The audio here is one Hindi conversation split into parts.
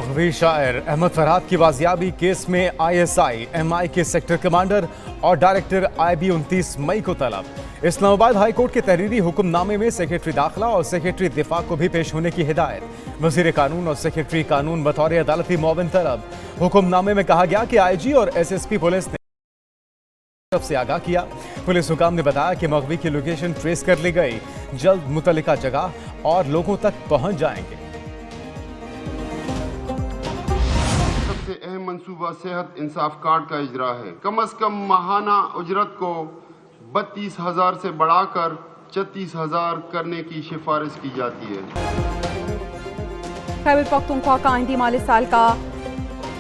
मग़वी शायर अहमद फरहाद की बाजियाबी केस में ISI, MI के सेक्टर कमांडर और डायरेक्टर IB 29 मई को तलब। इस्लामाबाद हाई कोर्ट के तहरीरी हुक्मनामे में सेक्रेटरी दाखिला और सेक्रेटरी दिफा को भी पेश होने की हिदायत। वज़ीर कानून और सेक्रेटरी कानून बतौर अदालती मुआविन तलब। हुक्मनामे में कहा गया कि IG और SSP पुलिस ने से आगाह किया। पुलिस हुकाम ने बताया कि मग़वी की लोकेशन ट्रेस कर ली गई, जल्द मुतल्लिका जगह और लोगों तक पहुंच जाएंगे। सबसे अहम मंसूबा सेहत इंसाफ कार्ड का इजरा है। कम से कम माहाना उजरत को 32,000 से बढ़ाकर 36,000 करने की सिफारिश की जाती है। खैबर पख्तूनख्वा का आइंदी माली साल का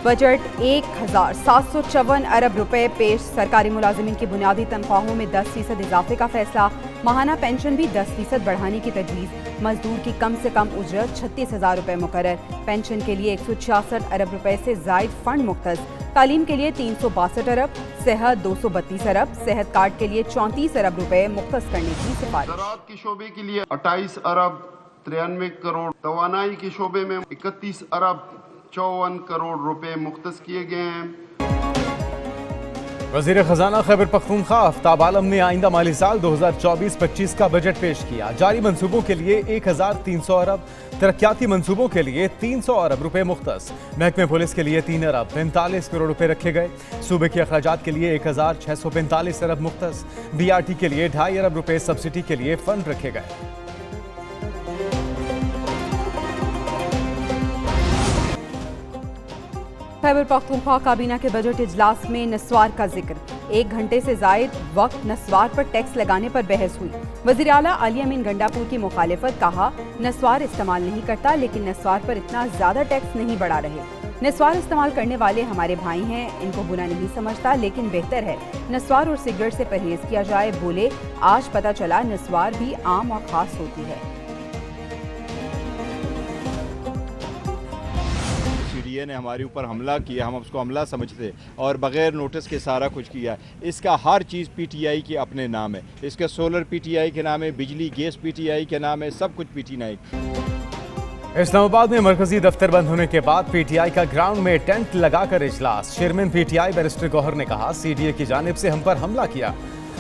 बजट 1,754 अरब रुपए पेश। सरकारी मुलाजिमीन की बुनियादी तनख्वाहों में 10% इजाफे का फैसला। माहाना पेंशन भी 10% बढ़ाने की तजवीज़। मजदूर की कम से कम उजरत 36,000 रुपए मुकर्रर। पेंशन के लिए 166 अरब रुपए से जायद फंड मुख्तस। तालीम के लिए 362 अरब, सेहत 232 अरब, सेहत कार्ड के लिए 34 अरब रुपए मुख्तस करने की सिफारिश। ज़राअत के शोबे के लिए 28 अरब 93 करोड़, तवानाई के शोबे में 31 अरब 54 करोड़ रुपए मुख्तस किए गए हैं। वज़ीर खजाना खैबर पख्तूनख्वा आफ्ताब आलम ने आइंदा माली साल 2024-25 का बजट पेश किया। जारी मंसूबों के लिए 1,300 अरब, तरक्याती मंसूबों के लिए 300 अरब रुपए मुख्तस। महकमे पुलिस के लिए 3 अरब 45 करोड़ रुपए रखे गए। सूबे के अखराजात के लिए 1,645 अरब मुख्तस। BRT के लिए 2.5 अरब रुपए सब्सिडी के लिए फंड रखे गए। खैबर पख्तूनख्वा काबीना के बजट इजलास में नस्वार का जिक्र। 1 घंटे से जायद वक्त नस्वार पर टैक्स लगाने पर बहस हुई। वज़ीर आला अली अमीन गंडापुर की मुखालिफत। कहा, नस्वार इस्तेमाल नहीं करता लेकिन नस्वार पर इतना ज्यादा टैक्स नहीं बढ़ा रहे। नस्वार इस्तेमाल करने वाले हमारे भाई हैं, इनको बुरा नहीं समझता लेकिन बेहतर है नस्वार और सिगरेट से परहेज किया जाए। बोले, आज पता चला नस्वार भी आम और खास होती है। ने हमारे ऊपर हमला किया, हम उसको हमला समझते और बगैर नोटिस के सारा कुछ किया। इसका हर चीज़ PTI के अपने नाम है। इसका सोलर PTI के नाम है, बिजली गैस PTI के नाम है, सब कुछ PTI। इस्लामाबाद में मरकजी दफ्तर बंद होने के बाद PTI का ग्राउंड में टेंट लगाकर इजलास। चेयरमैन PTI बैरिस्टर गौहर ने कहा, CDA की जानिब से हम पर हमला किया,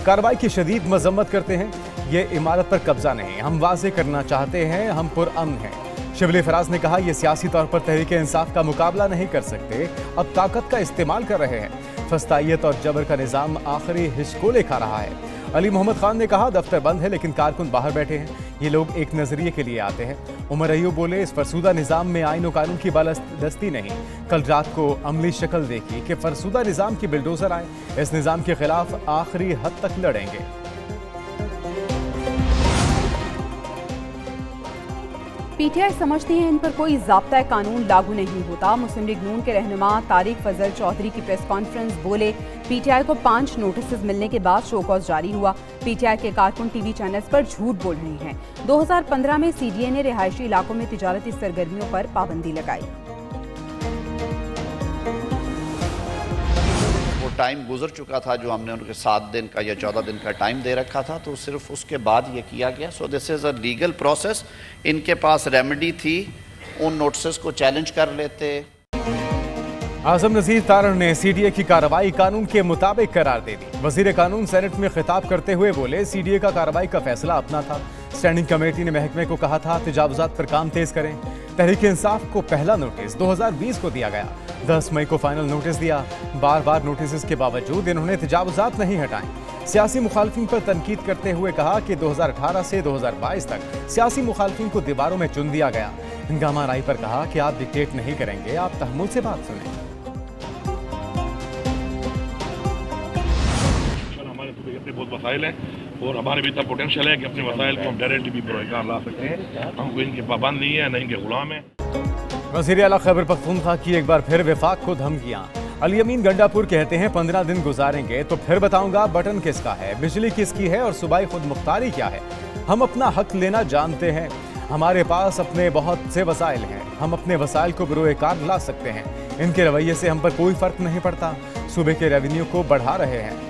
कार्रवाई की शदीद मजम्मत करते हैं। ये इमारत पर कब्जा नहीं, हम वाजे करना चाहते हैं, हम पुरअमन हैं। शिबली फराज ने कहा, यह सियासी तौर पर तहरीक इंसाफ का मुकाबला नहीं कर सकते, अब ताकत का इस्तेमाल कर रहे हैं। फस्तायत और जबर का निज़ाम आखिरी हिचकोले खा रहा है। अली मोहम्मद खान ने कहा, दफ्तर बंद है लेकिन कारकुन बाहर बैठे हैं, ये लोग एक नजरिए के लिए आते हैं। उमर अयूब बोले, इस फरसूदा निज़ाम में आईन और कानून की बालादस्ती नहीं। कल रात को अमली शक्ल देखी कि फरसूदा निज़ाम की बिल्डोजर आए, इस निज़ाम के खिलाफ आखिरी हद तक लड़ेंगे। PTI समझती है इन पर कोई ज़ाब्ता कानून लागू नहीं होता। मुस्लिम लीग नून के रहनुमा तारिक फजल चौधरी की प्रेस कॉन्फ्रेंस। बोले, PTI को 5 नोटिस मिलने के बाद शो कॉज जारी हुआ। PTI के कारकुन TV चैनल्स पर झूठ बोल रहे हैं। 2015 में CDA ने रिहायशी इलाकों में तिजारती सरगर्मियों पर पाबंदी लगाई। टाइम गुजर चुका था जो हमने उनके 7 दिन का या 14 दिन का टाइम दे रखा था, तो सिर्फ उसके बाद ये किया गया। So this is a legal process. इनके पास रेमेडी थी, उन नोटिस को चैलेंज कर लेते। आजम नज़ीर तारण ने CDA की कार्रवाई कानून के मुताबिक करार दे दी। वज़ीर कानून सेनेट में खिताब करते हुए बोले, CDA का कार्रवाई का फैसला अपना था। स्टैंडिंग कमेटी ने महकमे को कहा था तजावुजात पर काम तेज करें। तहरीक इंसाफ को पहला नोटिस 2020 को दिया गया, 10 मई को फाइनल नोटिस दिया। बार बार नोटिस के बावजूद इन्होंने तजावुजात नहीं हटाए। सियासी मुखालफिन पर तनकीद करते हुए कहा कि 2018 से 2022 तक सियासी मुखालफिन को दीवारों में चुन दिया गया। हंगामा राई पर कहा कि आप डिक्टेट नहीं करेंगे, आप तहम्मुल से बात सुनें। अपने बहुत वसाइल हैं और हमारे भी इतना पोटेंशियल है कि अपने वसाइल को हम डायरेक्टली भी बरोकार ला सकते हैं। हमको इनके पाबंद नहीं है, न इनके गुलाम है। वज़ीर आला खैबर पख्तूनख्वा की एक बार फिर वफाक को धमकियां। अली अमीन गंडापुर कहते हैं, 15 दिन गुजारेंगे तो फिर बताऊंगा बटन किसका है, बिजली किसकी है और सूबाई खुद मुख्तारी क्या है। हम अपना हक लेना जानते हैं, हमारे पास अपने बहुत से वसाइल हैं, हम अपने वसाइल को बरोकार ला सकते हैं। इनके रवैये से हम पर कोई फर्क नहीं पड़ता। सूबे के रेवेन्यू को बढ़ा रहे हैं।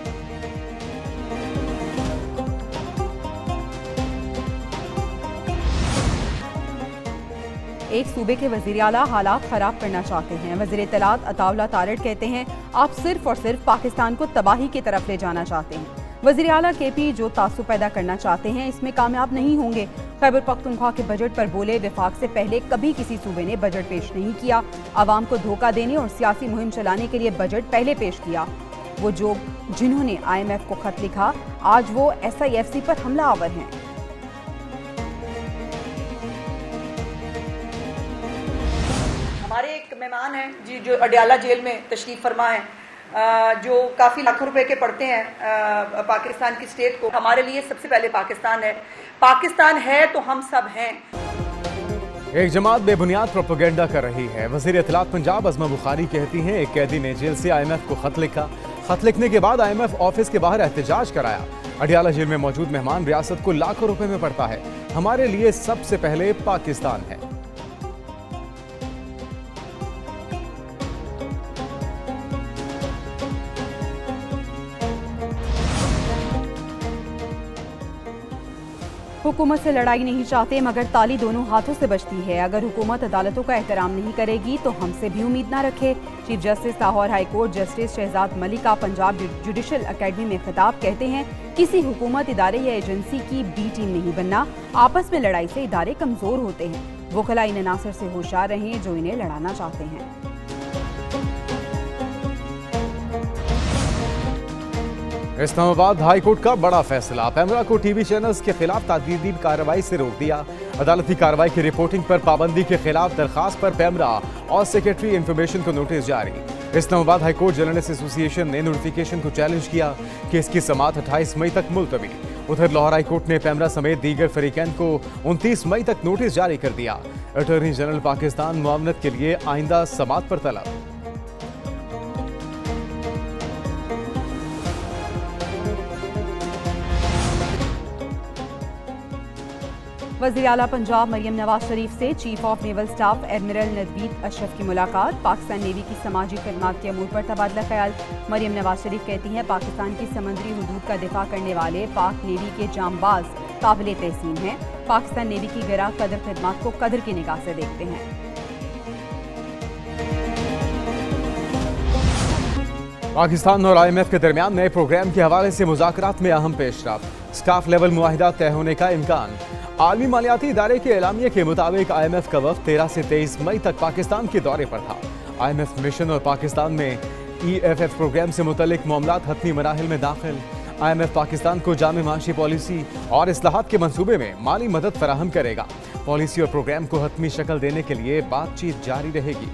एक सूबे के वज़ीर आला हालात ख़राब करना चाहते हैं। वज़ीर इत्तलात अताउल्लाह तारड़ कहते हैं आप सिर्फ और सिर्फ पाकिस्तान को तबाही की तरफ ले जाना चाहते हैं। वज़ीर आला केपी जो तासुब पैदा करना चाहते हैं इसमें कामयाब नहीं होंगे। खैबर पख्तूनख्वा के बजट पर बोले वफाक से पहले कभी किसी सूबे ने बजट पेश नहीं किया। आवाम को धोखा देने और सियासी मुहिम चलाने के लिए बजट पहले पेश किया। वो जिन्होंने IMF को खत लिखा आज वो SIFC पर हमलावर हैं। हमारे एक मेहमान हैं जी जो अडयाला जेल में तशरीफ फरमा है, जो काफ़ी लाखों रुपए के पड़ते हैं पाकिस्तान की स्टेट को। हमारे लिए सबसे पहले पाकिस्तान है, पाकिस्तान है तो हम सब हैं। एक जमात बेबुनियाद प्रोपेगेंडा कर रही है। वज़ीर इत्तलात पंजाब अज़मा बुखारी कहती हैं एक कैदी ने जेल से IMF को खत लिखा। खत लिखने के बाद IMF ऑफिस के बाहर एहतजाज कराया। अडयाला जेल में मौजूद मेहमान रियासत को लाखों रुपए में पड़ता है। हमारे लिए सबसे पहले पाकिस्तान है। हुकूमत से लड़ाई नहीं चाहते मगर ताली दोनों हाथों से बजती है। अगर हुकूमत अदालतों का एहतराम नहीं करेगी तो हमसे भी उम्मीद ना रखे। Chief justice Lahore high court justice Shahzad Malik का पंजाब जुडिशल अकेडमी में खिताब कहते हैं किसी हुकूमत इदारे या एजेंसी की बी टीम नहीं बनना। आपस में लड़ाई से इदारे कमजोर होते हैं। वकला इन अनासर से होशियार रहें जो इन्हें लड़ाना चाहते हैं। इस्लामाबाद हाई कोर्ट का बड़ा फैसला। पैमरा को टीवी चैनल्स के खिलाफ ताकीदी कार्रवाई से रोक दिया। अदालती कार्रवाई की रिपोर्टिंग पर पाबंदी के खिलाफ दरखास्त पर पैमरा और सेक्रेटरी इंफॉर्मेशन को नोटिस जारी। Islamabad high court journalist association ने नोटिफिकेशन को चैलेंज किया कि इसकी समाअत 28 मई तक मुलतवी। उधर लाहौर हाई कोर्ट ने पैमरा समेत दीगर फरीकैन को 29 मई तक नोटिस जारी कर दिया। अटॉर्नी जनरल पाकिस्तान मुआवनत के लिए आइंदा समाअत पर तलब। वज़ीर आला पंजाब मरियम नवाज शरीफ से chief of naval staff admiral Naveed Ashraf की मुलाकात। पाकिस्तान नेवी की समाजी खदमात के अमूर पर तबादला ख्याल। मरियम नवाज शरीफ कहती हैं पाकिस्तान की समंदरी हुदूद का दिफा करने वाले पाक नेवी के जांबाज काबिल तहसीन हैं। पाकिस्तान नेवी की गिरा कदर खदमात को कदर की निगाह से देखते हैं। पाकिस्तान और IMF के दरमियान नए प्रोग्राम के हवाले से मुज़ाकरात में अहम पेशरफ्त। स्टाफ लेवल मुआहिदा तय होने का इम्कान। आलमी मालियाती इदारे के एलामिया के मुताबिक IMF का वफ़द 13 से 23 मई तक पाकिस्तान के दौरे पर था। IMF मिशन और पाकिस्तान में EFF प्रोग्राम से मुतल्लिक मामलात हतमी मराहिल में दाखिल। IMF पाकिस्तान को जामे माशी पॉलिसी और इस्लाहात के मंसूबे में माली मदद फराहम करेगा। पॉलिसी और प्रोग्राम को हतमी शक्ल देने के लिए बातचीत जारी रहेगी।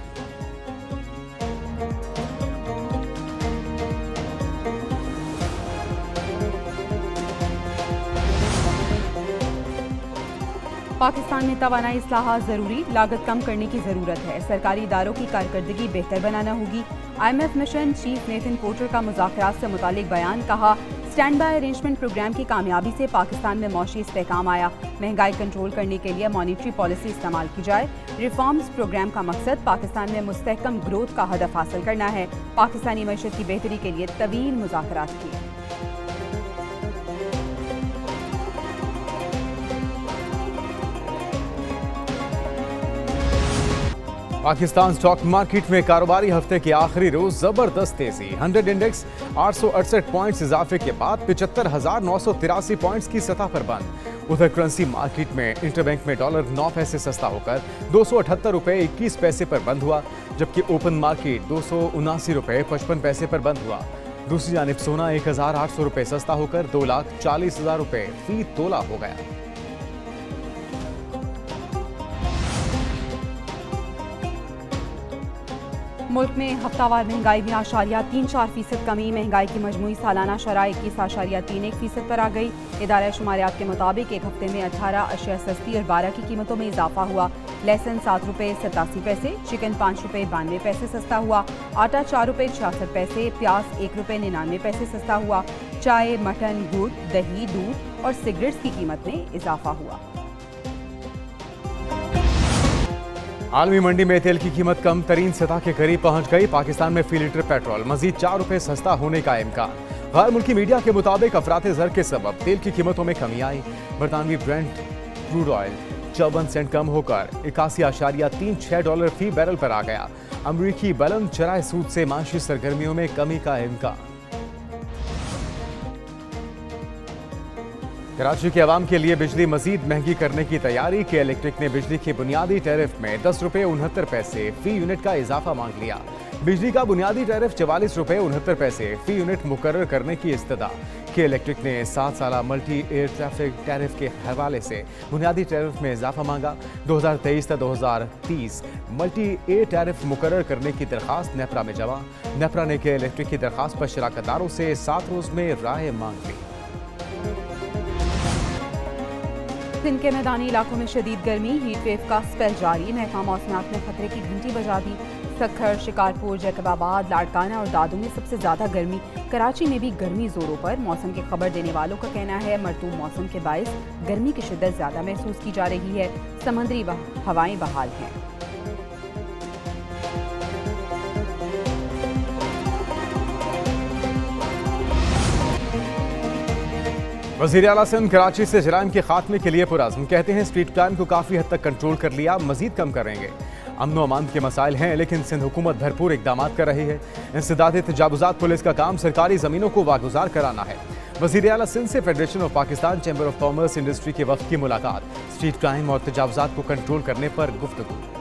पाकिस्तान में तवानाई इस्लाहात ज़रूरी, लागत कम करने की ज़रूरत है। सरकारी इदारों की कारकर्दगी बेहतर बनाना होगी। IMF mission chief Nathan porter का मुज़ाकरात से मुतालिक बयान। कहा स्टैंड बाय अरेंजमेंट प्रोग्राम की कामयाबी से पाकिस्तान में मौशी इस्तेहकाम आया। महंगाई कंट्रोल करने के लिए मॉनिटरी पॉलिसी इस्तेमाल की जाए। रिफॉर्म्स प्रोग्राम का मकसद पाकिस्तान में मुस्तहकम ग्रोथ का हदफ हासिल करना है। पाकिस्तानी मईशत की बेहतरी के लिए तवील मुज़ाकरात किए। पाकिस्तान स्टॉक मार्केट में कारोबारी हफ्ते के आखिरी रोज जबरदस्त तेजी। 100 इंडेक्स 868 पॉइंट्स इजाफे के बाद 75,983 पॉइंट्स की सतह पर बंद। उधर करेंसी मार्केट में इंटरबैंक में डॉलर 9 पैसे सस्ता होकर 278 रुपए 21 पैसे पर बंद हुआ, जबकि ओपन मार्केट 279 रुपए 55 पैसे पर बंद हुआ। दूसरी जानिब सोना 1,800 रुपए सस्ता होकर 2,40,000 रुपए फी तोला हो गया। मुल्क में हफ्तावार महंगाई में 8.34% कमी। महंगाई की मजमूई सालाना शरह 21.31% पर आ गई। इदारा शुमारियात के मुताबिक एक हफ्ते में 18 अशिया सस्ती और 12 की कीमतों में इजाफा हुआ। लहसुन 7 रुपये 87 पैसे, चिकन 5 रुपये 92 पैसे सस्ता हुआ, आटा 4 रुपये 66 पैसे, प्याज 1 रुपये 99 पैसे सस्ता हुआ। चाय, मटन, गुड़, दही, दूध और सिगरेट्स की कीमत में इजाफा हुआ। आलमी मंडी में तेल की कीमत कम तरीन सतह के करीब पहुंच गई। पाकिस्तान में फी लीटर पेट्रोल मजीद 4 रुपए सस्ता होने का इम्कान। गैर मुल्की मीडिया के मुताबिक अफरात ज़र के सबब तेल की कीमतों में कमी आई। बरतानवी ब्रेंट क्रूड ऑयल सेंट कम होकर $81.36 फी बैरल पर आ गया। अमरीकी बुलंद चराए सूद से माशी सरगर्मियों में कमी का इम्कान। कराची के अवाम के लिए बिजली मजीद महंगी करने की तैयारी के इलेक्ट्रिक ने बिजली के बुनियादी टैरिफ में ₹10.69 फी यूनिट का इजाफा मांग लिया। बिजली का बुनियादी टैरिफ ₹44.69 फी यूनिट मुकर्रर करने की इस्तदा के इलेक्ट्रिक ने 7 साला मल्टी एयर ट्रैफिक टैरिफ के हवाले से बुनियादी टैरिफ में इजाफा मांगा। 2023 से 2030 मल्टी एयर टैरिफ मुकर्रर करने की दरखास्त नेपरा में जमा। नेपरा ने के इलेक्ट्रिक की दरखास्त पर शराकतदारों से 7 रोज में राय मांग ली। सिंध के मैदानी इलाकों में शदीद गर्मी, हीट वेव का स्पेल जारी। महकमा मौसमियात ने खतरे की घंटी बजा दी। सखर, शिकारपुर, जैकबाबाद, लाड़काना और दादू में सबसे ज्यादा गर्मी। कराची में भी गर्मी जोरों पर। मौसम की खबर देने वालों का कहना है मरतूब मौसम के बायस गर्मी की शिद्दत ज्यादा महसूस की जा रही है। समंदरी हवाएं बहाल हैं। वज़ीर आला सिंध कराची से जराइम के खात्मे के लिए पुरअज़्म। कहते हैं स्ट्रीट क्राइम को काफ़ी हद तक कंट्रोल कर लिया, मजीद कम करेंगे। अमन व अमान के मसाइल हैं, लेकिन सिंध हुकूमत भरपूर इकदाम कर रही है। इंसदादी तजावुज़ात पुलिस का काम सरकारी ज़मीनों को वागुजार कराना है। वज़ीर आला सिंध से federation of Pakistan chamber of commerce industry के वक्त की मुलाकात। स्ट्रीट क्राइम और तजावुज़ात को कंट्रोल करने पर गुफ्तगू।